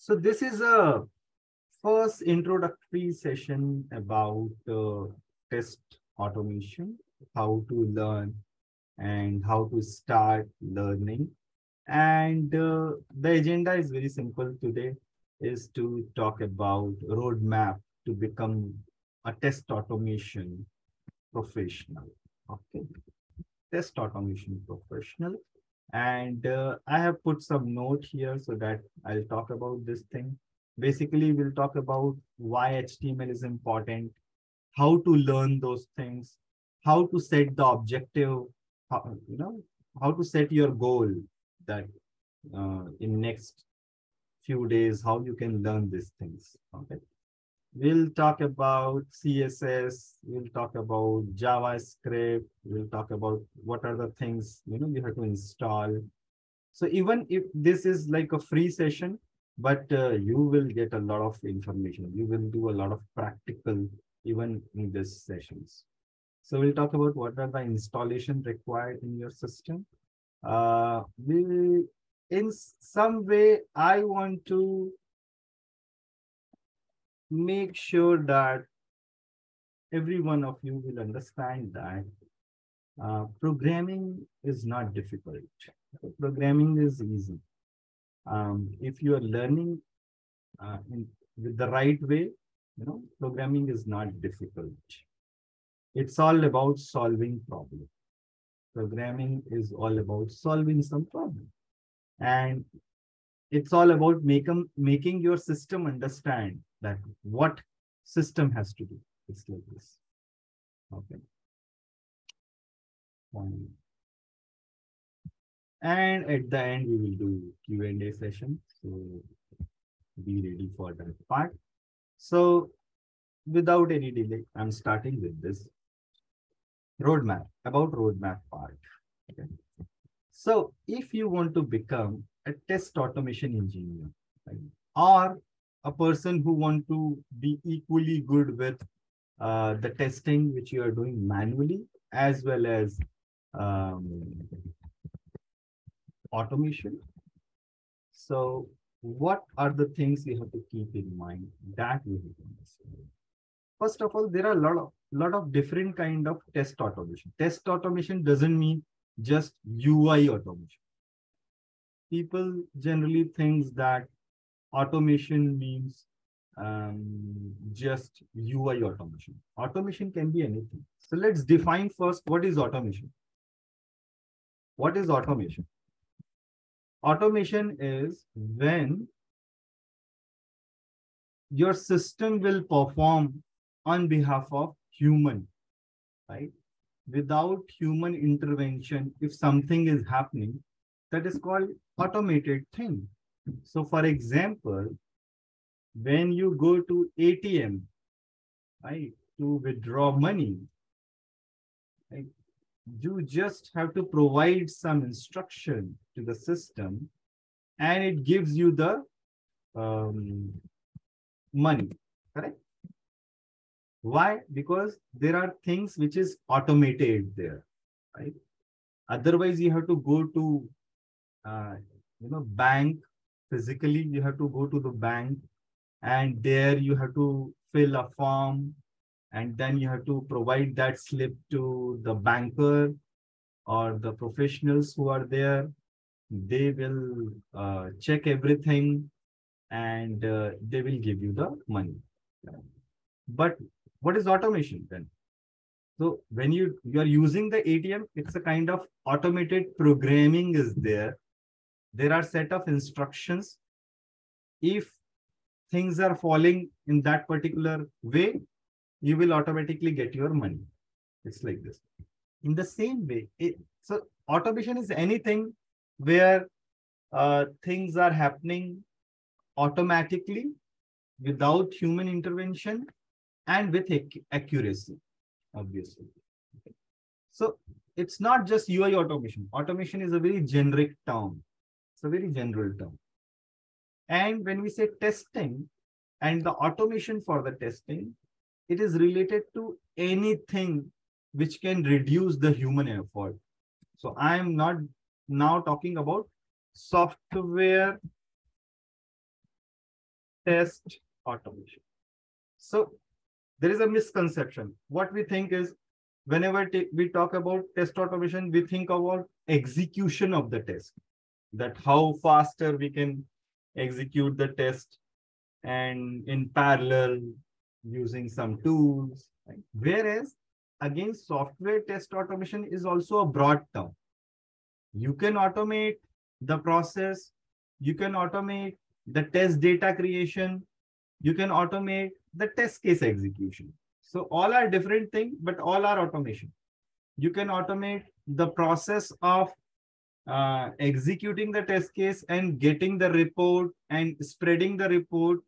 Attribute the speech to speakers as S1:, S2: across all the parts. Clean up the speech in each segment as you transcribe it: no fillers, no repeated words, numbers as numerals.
S1: So this is a first introductory session about test automation, how to learn and how to start learning. And the agenda is very simple today is to talk about roadmap to become a test automation professional. Okay, test automation professional. And I have put some note here so that I'll talk about this thing. Basically, we'll talk about why HTML is important, how to learn those things, how to set the objective, how to set your goal that in next few days, how you can learn these things. Okay. We'll talk about CSS, we'll talk about JavaScript, we'll talk about what are the things, you have to install. So even if this is like a free session, but you will get a lot of information. You will do a lot of practical even in these sessions. So we'll talk about what are the installation required in your system. In some way, I want to make sure that every one of you will understand that programming is not difficult. Programming is easy. If you are learning with the right way, programming is not difficult. It's all about solving problems. Programming is all about solving some problem. And it's all about making your system understand that what system has to do. It's like this. Okay. And at the end, we will do Q&A session. So be ready for that part. So without any delay, I'm starting with this roadmap, about roadmap part. Okay. So if you want to become a test automation engineer, right, or a person who want to be equally good with the testing which you are doing manually as well as automation. So what are the things you have to keep in mind that we have to understand? First of all, there are a lot of different kind of test automation. Test automation doesn't mean just UI automation. People generally think that automation means just UI automation. Automation can be anything. So let's define first what is automation. What is automation? Automation is when your system will perform on behalf of human, right? Without human intervention, if something is happening, that is called automated thing. So for example, when you go to ATM, right, to withdraw money, right, you just have to provide some instruction to the system and it gives you the money, correct? Why? Because there are things which is automated there, right? Otherwise, you have to go to, bank physically. You have to go to the bank, and there you have to fill a form, and then you have to provide that slip to the banker or the professionals who are there. They will check everything, and they will give you the money. But what is automation then? So when you are using the ATM, it's a kind of automated programming is there. There are set of instructions. If things are falling in that particular way, you will automatically get your money. It's like this. In the same way, so automation is anything where things are happening automatically without human intervention and with accuracy, obviously. Okay. So it's not just UI automation. Automation is a very generic term. It's a very general term. And when we say testing and the automation for the testing, it is related to anything which can reduce the human effort. So I am not now talking about software test automation. So there is a misconception. What we think is whenever we talk about test automation, we think about execution of the test, that how faster we can execute the test and in parallel using some tools. Right? Whereas again, software test automation is also a broad term. You can automate the process, you can automate the test data creation, you can automate the test case execution. So all are different things, but all are automation. You can automate the process of executing the test case and getting the report and spreading the report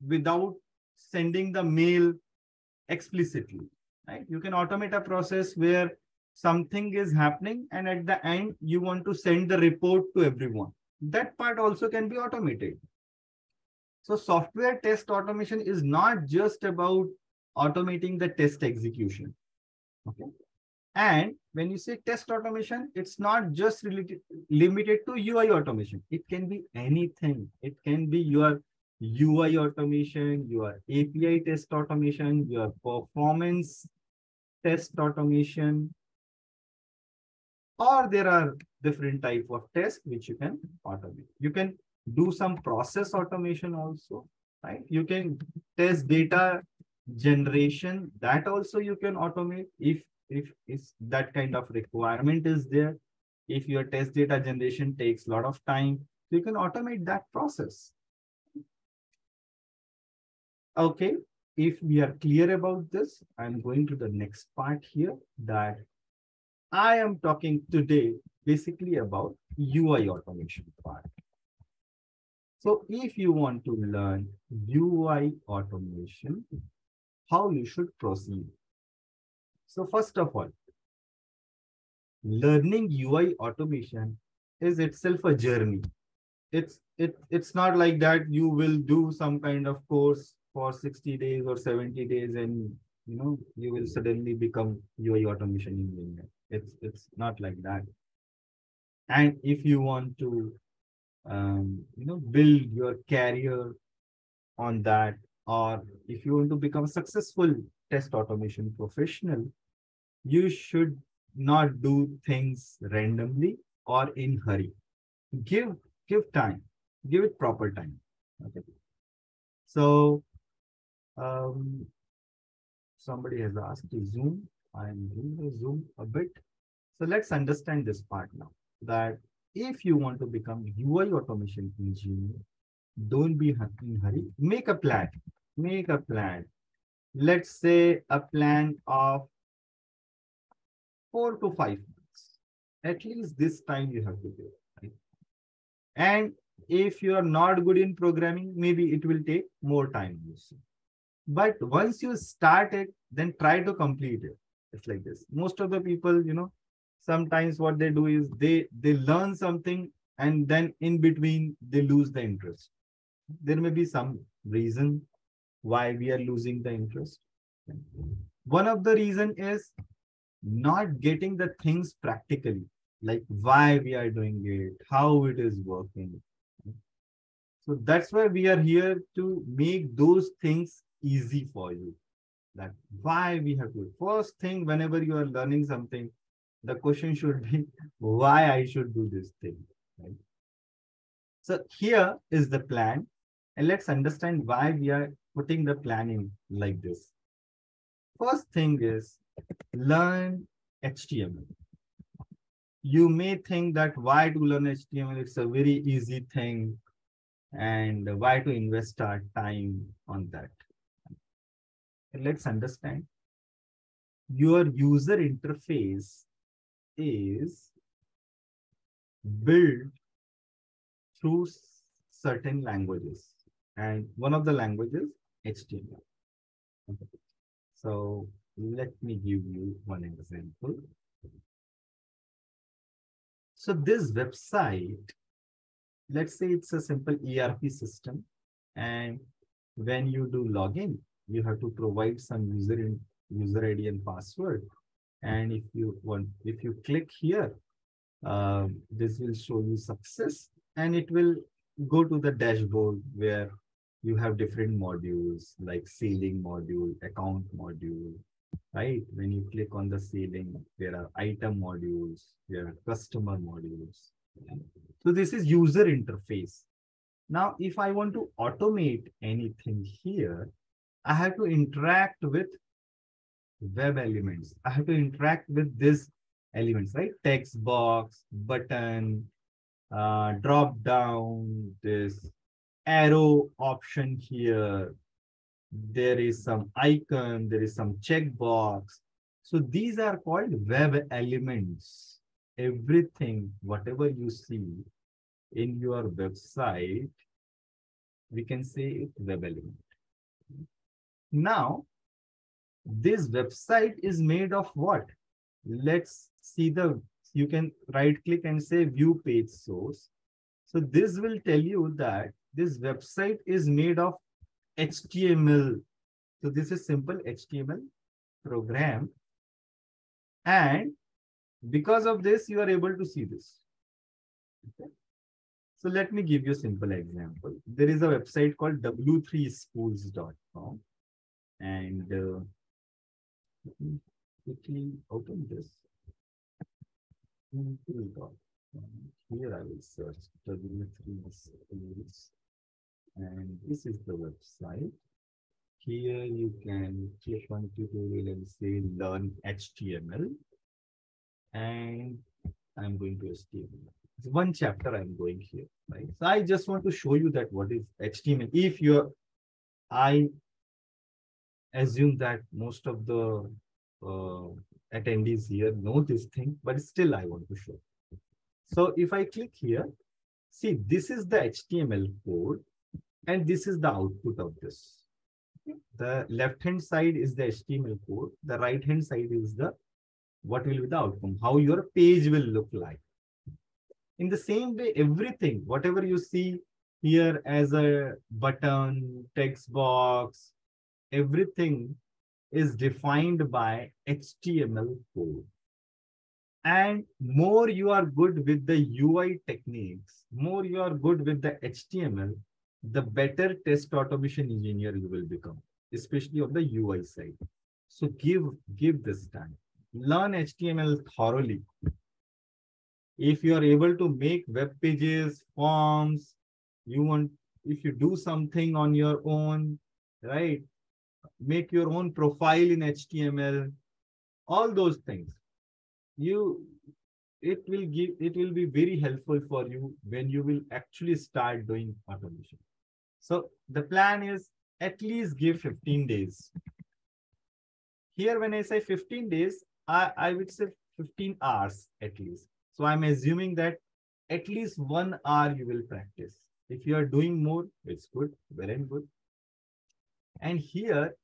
S1: without sending the mail explicitly, right? You can automate a process where something is happening and at the end you want to send the report to everyone. That part also can be automated. So software test automation is not just about automating the test execution. Okay. And when you say test automation, it's not just limited to UI automation. It can be anything. It can be your UI automation, your API test automation, your performance test automation, or there are different type of tests which you can automate. You can do some process automation also, right? You can test data generation, that also you can automate if that kind of requirement is there. If your test data generation takes a lot of time, you can automate that process. Okay, if we are clear about this, I'm going to the next part here, that I am talking today basically about UI automation part. So if you want to learn UI automation, how you should proceed. So first of all, learning UI automation is itself a journey. It's not like that you will do some kind of course for 60 days or 70 days and you will suddenly become UI automation engineer. It's not like that. And if you want to build your career on that, or if you want to become a successful test automation professional, you should not do things randomly or in hurry. Give time, give it proper time. Okay. So somebody has asked to Zoom. I'm doing the Zoom a bit. So let's understand this part now, that if you want to become UI automation engineer, don't be in hurry. Make a plan. Make a plan. Let's say a plan of 4 to 5 months. At least this time you have to do it. Right? And if you are not good in programming, maybe it will take more time also. But once you start it, then try to complete it. It's like this. Most of the people, sometimes what they do is they learn something and then in between they lose the interest. There may be some reason why we are losing the interest. One of the reason is not getting the things practically, like why we are doing it, how it is working. So that's why we are here to make those things easy for you. That why we have to. First thing, whenever you are learning something, the question should be why I should do this thing. Right? So here is the plan. And let's understand why we are putting the plan in like this. First thing is learn HTML. You may think that why to learn HTML? It's a very easy thing. And why to invest our time on that? And let's understand. Your user interface is built through certain languages. And one of the languages, HTML. Okay. So let me give you one example. So this website, let's say it's a simple ERP system. And when you do login, you have to provide some user ID and password. And if you click here, this will show you success and it will go to the dashboard where You have different modules like sailing module, account module, right? When you click on the sailing, there are item modules, there are customer modules. So this is user interface. Now, if I want to automate anything here, I have to interact with web elements. I have to interact with these elements, right? Text box, button, drop down, this arrow option here. There is some icon, there is some checkbox. So these are called web elements. Everything, whatever you see in your website, we can say it's web element. Now, this website is made of what? Let's see you can right click and say view page source. So this will tell you that this website is made of HTML. So this is simple HTML program. And because of this, you are able to see this. Okay. So let me give you a simple example. There is a website called w3schools.com. And let me quickly open this. Here I will search W3 schools. And this is the website. Here you can click on tutorial and say learn HTML. And I'm going to HTML. It's one chapter I'm going here, right? So I just want to show you that what is HTML. I assume that most of the attendees here know this thing, but still I want to show. So if I click here, see, this is the HTML code, and this is the output of this. The left-hand side is the HTML code. The right-hand side is what will be the outcome, how your page will look like. In the same way, everything, whatever you see here as a button, text box, everything is defined by HTML code. And more you are good with the UI techniques, more you are good with the HTML, the better test automation engineer you will become, especially on the UI side. So give this time. Learn HTML thoroughly. If you are able to make web pages, forms, if you do something on your own, right? Make your own profile in HTML, all those things. It will be very helpful for you when you will actually start doing automation. So the plan is at least give 15 days. Here, when I say 15 days, I would say 15 hours at least. So I'm assuming that at least 1 hour you will practice. If you are doing more, it's good, well and good. And here,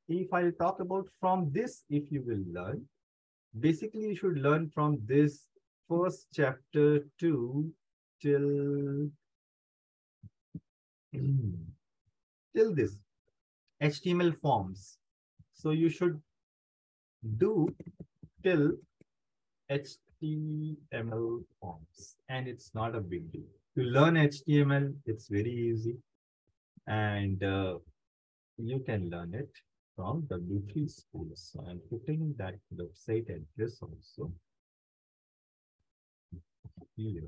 S1: if I talk about from this, if you will learn, basically you should learn from this first chapter till this HTML forms. So you should do till HTML forms, and it's not a big deal. To learn HTML, it's very easy, and you can learn it from W3 schools. So I'm putting that website address also here.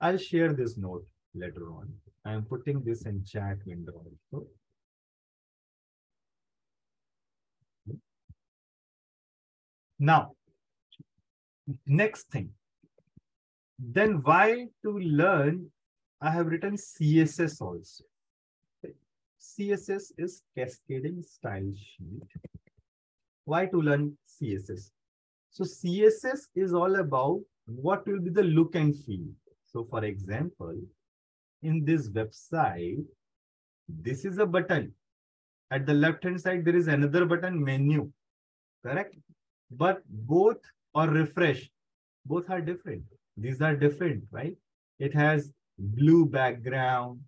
S1: I'll share this note later on. I'm putting this in chat window also. Now, next thing. Then why to learn? I have written CSS also. CSS is cascading style sheet. Why to learn CSS? So CSS is all about what will be the look and feel. So for example, in this website, this is a button. At the left-hand side, there is another button, menu, correct? But both or refresh, both are different. These are different, right? It has blue background,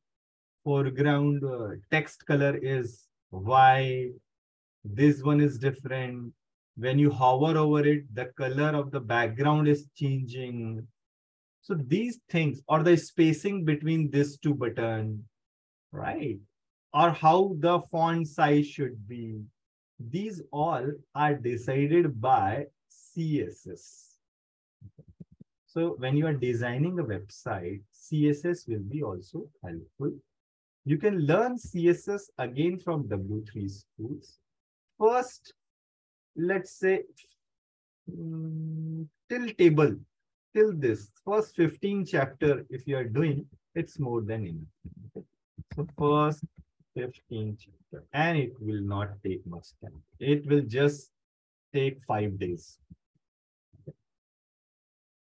S1: foreground text color is white. This one is different. When you hover over it, the color of the background is changing. So these things, or the spacing between these two buttons, right? Or how the font size should be. These all are decided by CSS. So when you are designing a website, CSS will be also helpful. You can learn CSS again from W3 schools. First, let's say till table, till this first 15 chapter, if you are doing, it's more than enough. Okay. So first 15 chapter, and it will not take much time. It will just take 5 days.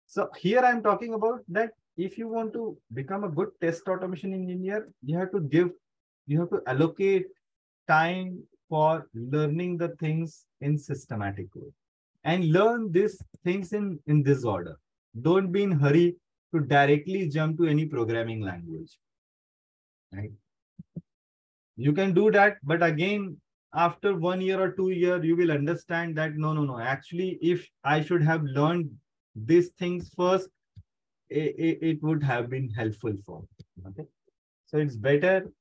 S1: So here I'm talking about that if you want to become a good test automation engineer, you have to allocate time for learning the things in systematic way and learn these things in this order. Don't be in hurry to directly jump to any programming language. Right? You can do that, but again, after 1 year or 2 year, you will understand that no. Actually, if I should have learned these things first, it would have been helpful for me. Okay. So it's better.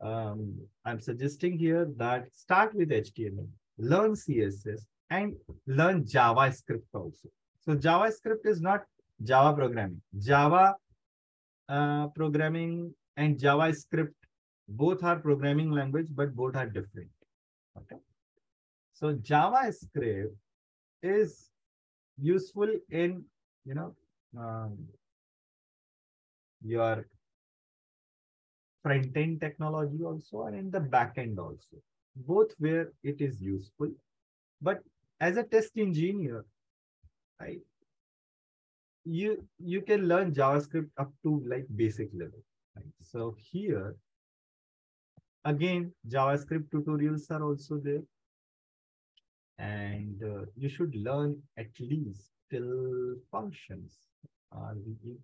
S1: I'm suggesting here that start with HTML, learn CSS, and learn JavaScript also. So JavaScript is not Java programming. Java programming and JavaScript both are programming language, but both are different. Okay. So JavaScript is useful in um, your front-end technology also and in the back-end also. Both where it is useful. But as a test engineer, right, you can learn JavaScript up to like basic level. Right? So here, again, JavaScript tutorials are also there. And you should learn at least till functions.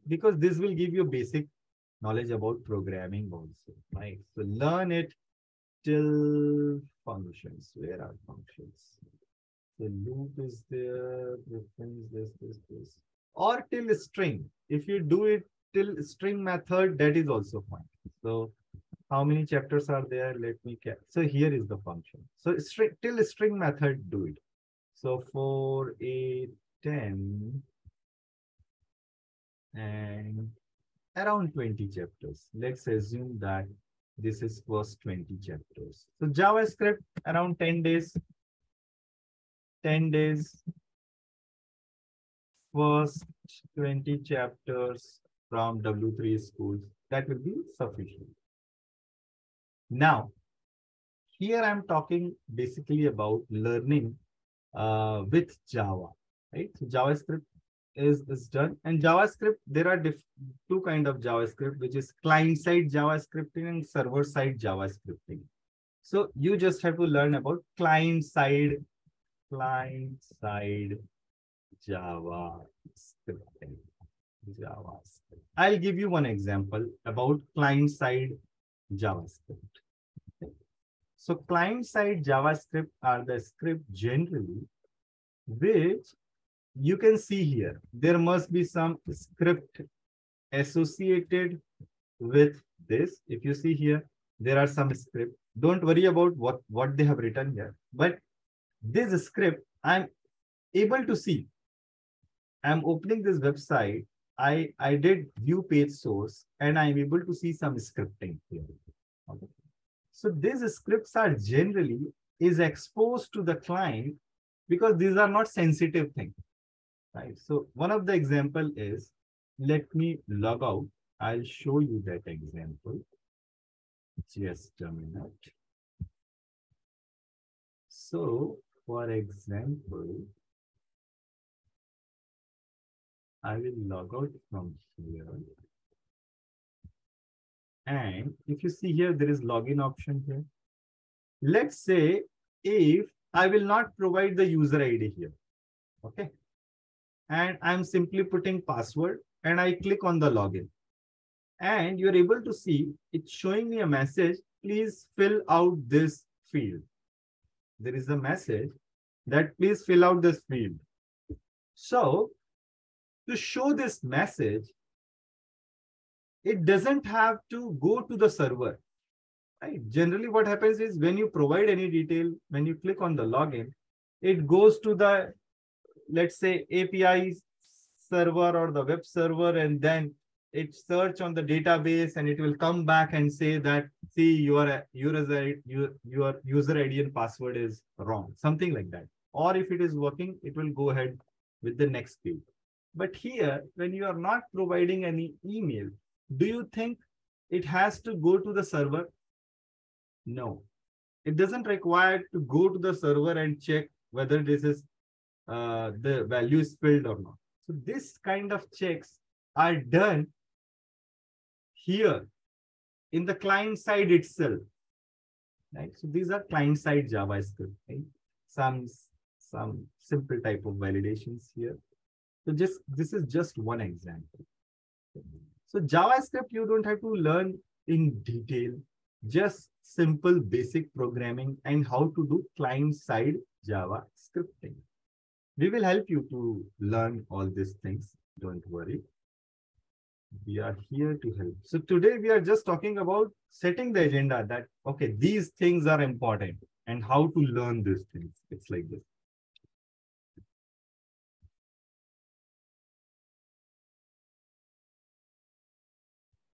S1: Because this will give you basic knowledge about programming also, right? So learn it till functions. Where are functions? The loop is there, reference this. Or till string. If you do it till string method, that is also fine. So how many chapters are there? Let me check. So here is the function. So till string method, do it. So 4, 8, 10, and around 20 chapters. Let's assume that this is first 20 chapters. So JavaScript around 10 days. 10 days. First 20 chapters from W3 schools. That will be sufficient. Now, here I'm talking basically about learning with Java, right? So JavaScript is done. And JavaScript, there are two kind of JavaScript, which is client-side JavaScripting and server-side JavaScripting. So you just have to learn about client-side JavaScripting. I'll give you one example about client-side JavaScript. Okay. So client-side JavaScript are the script generally which you can see here. There must be some script associated with this. If you see here, there are some script. Don't worry about what they have written here. But this script, I'm able to see. I'm opening this website. I did view page source and I'm able to see some scripting here. Okay. So these scripts are generally is exposed to the client because these are not sensitive things. Right. So one of the example is, let me log out. I'll show you that example. Just a minute. So for example, I will log out from here. And if you see here, there is login option here. Let's say if I will not provide the user ID here. Okay. And I'm simply putting password and I click on the login. And you're able to see it's showing me a message. Please fill out this field. There is a message that please fill out this field. So to show this message, it doesn't have to go to the server. Right? Generally, what happens is when you provide any detail, when you click on the login, it goes to the, let's say, API server or the web server, and then it search on the database and it will come back and say that, see, your user ID and password is wrong, something like that. Or if it is working, it will go ahead with the next page. But here, when you are not providing any email, do you think it has to go to the server? No, it doesn't require to go to the server and check whether this is the value is filled or not. So this kind of checks are done here in the client side itself, right? So these are client side JavaScript, right? Some simple type of validations here. So just this is just one example. So JavaScript, you don't have to learn in detail, just simple basic programming and how to do client side Java scripting. We will help you to learn all these things. Don't worry. We are here to help. So today we are just talking about setting the agenda that, okay, these things are important and how to learn these things. It's like this.